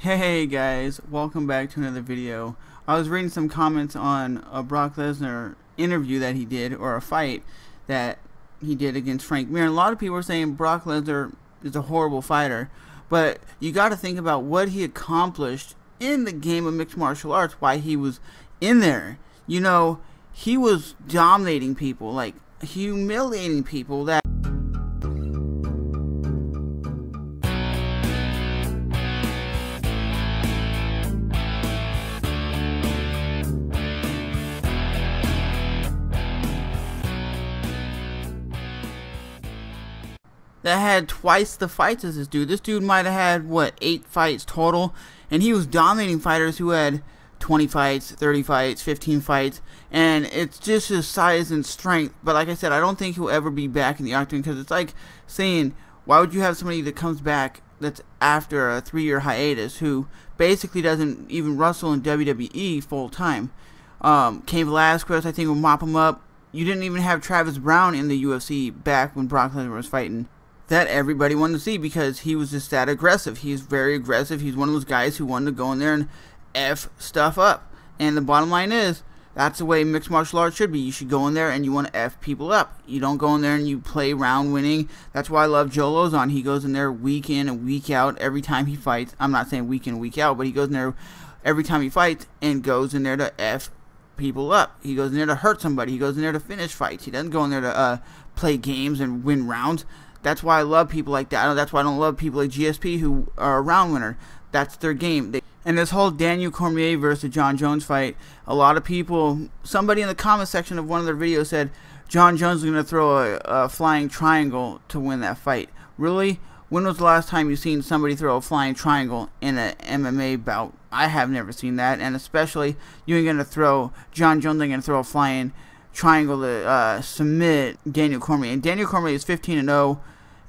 Hey guys, welcome back to another video. I was reading some comments on a Brock Lesnar interview that he did, or a fight that he did against St-Pierre. And a lot of people are saying Brock Lesnar is a horrible fighter, but you got to think about what he accomplished in the game of mixed martial arts, why he was in there. You know, he was dominating people, like humiliating people that had twice the fights as this dude. This dude might have had, what, 8 fights total, and he was dominating fighters who had 20 fights, 30 fights, 15 fights, and it's just his size and strength. But like I said, I don't think he'll ever be back in the octagon, because it's like saying, why would you have somebody that comes back that's after a 3-year hiatus, who basically doesn't even wrestle in WWE full time? Cain Velasquez, I think, will mop him up. You didn't even have Travis Brown in the UFC back when Brock Lesnar was fighting. That everybody wanted to see, because he was just that aggressive. He's very aggressive. He's one of those guys who wanted to go in there and F stuff up. And the bottom line is, that's the way mixed martial arts should be. You should go in there and you want to F people up. You don't go in there and you play round winning. That's why I love Joe Lozon. He goes in there week in and week out every time he fights. I'm not saying week in and week out, but he goes in there every time he fights and goes in there to F people up. He goes in there to hurt somebody. He goes in there to finish fights. He doesn't go in there to play games and win rounds. That's why I love people like that. That's why I don't love people like GSP who are a round winner. That's their game. And this whole Daniel Cormier versus John Jones fight, a lot of people, somebody in the comment section of one of their videos said John Jones is going to throw a flying triangle to win that fight. Really? When was the last time you've seen somebody throw a flying triangle in an MMA bout? I have never seen that, and especially you ain't going to throw, John Jones ain't going to throw a flying triangle to submit Daniel Cormier. And Daniel Cormier is 15-0,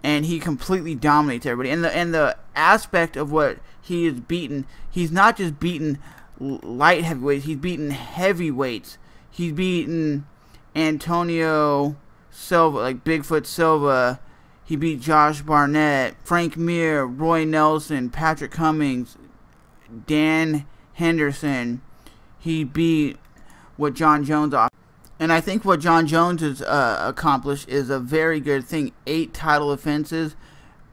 and he completely dominates everybody. And the aspect of what he is beaten, he's not just beaten light heavyweights, he's beaten heavyweights. He's beaten Antonio Silva, like Bigfoot Silva. He beat Josh Barnett, Frank Mir, Roy Nelson, Patrick Cummings, Dan Henderson. He beat what John Jones off. And I think what John Jones has accomplished is a very good thing. 8 title defenses,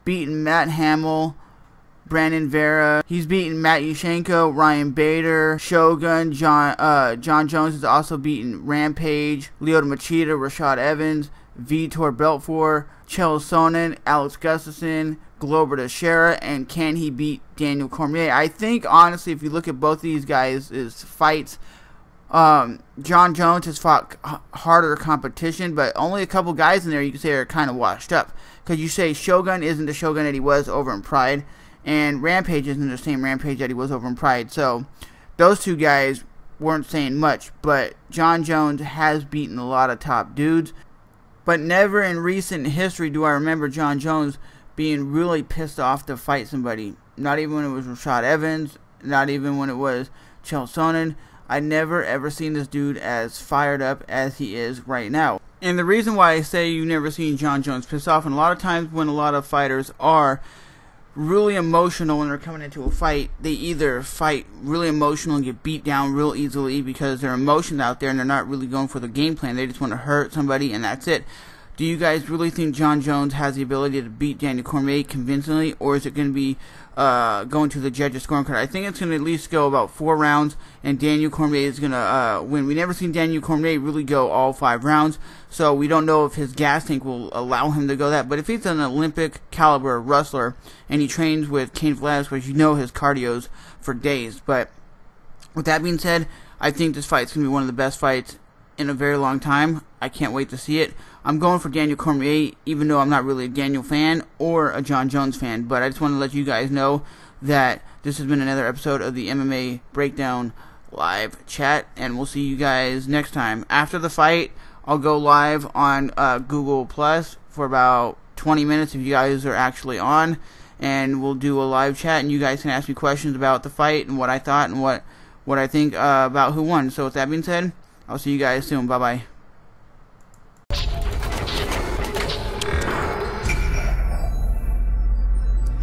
beaten Matt Hamill, Brandon Vera. He's beaten Matt Yushchenko, Ryan Bader, Shogun. John Jones has also beaten Rampage, Lyoto Machida, Rashad Evans, Vitor Belfort, Chael Sonnen, Alex Gustafsson, Glover Teixeira, and can he beat Daniel Cormier? I think, honestly, if you look at both these guys' fights, John Jones has fought harder competition, but only a couple guys in there you can say are kind of washed up. Because you say Shogun isn't the Shogun that he was over in Pride, and Rampage isn't the same Rampage that he was over in Pride. So those two guys weren't saying much, but John Jones has beaten a lot of top dudes. But never in recent history do I remember John Jones being really pissed off to fight somebody. Not even when it was Rashad Evans, not even when it was Chael Sonnen. I never ever seen this dude as fired up as he is right now. And the reason why I say you've never seen John Jones pissed off, and a lot of times when a lot of fighters are really emotional when they're coming into a fight, they either fight really emotional and get beat down real easily because their emotions out there and they're not really going for the game plan. They just want to hurt somebody and that's it. Do you guys really think John Jones has the ability to beat Daniel Cormier convincingly, or is it going to be going to the judges' scoring card? I think it's going to at least go about 4 rounds, and Daniel Cormier is going to win. We never seen Daniel Cormier really go all 5 rounds, so we don't know if his gas tank will allow him to go that. But if he's an Olympic caliber wrestler and he trains with Cain Velasquez, you know his cardio's for days. But with that being said, I think this fight's going to be one of the best fights in a very long time. I can't wait to see it. I'm going for Daniel Cormier, even though I'm not really a Daniel fan or a John Jones fan. But I just want to let you guys know that this has been another episode of the MMA Breakdown live chat, and we'll see you guys next time. After the fight, I'll go live on Google Plus for about 20 minutes if you guys are actually on, and we'll do a live chat, and you guys can ask me questions about the fight and what I thought and what I think about who won. So with that being said, I'll see you guys soon. Bye-bye.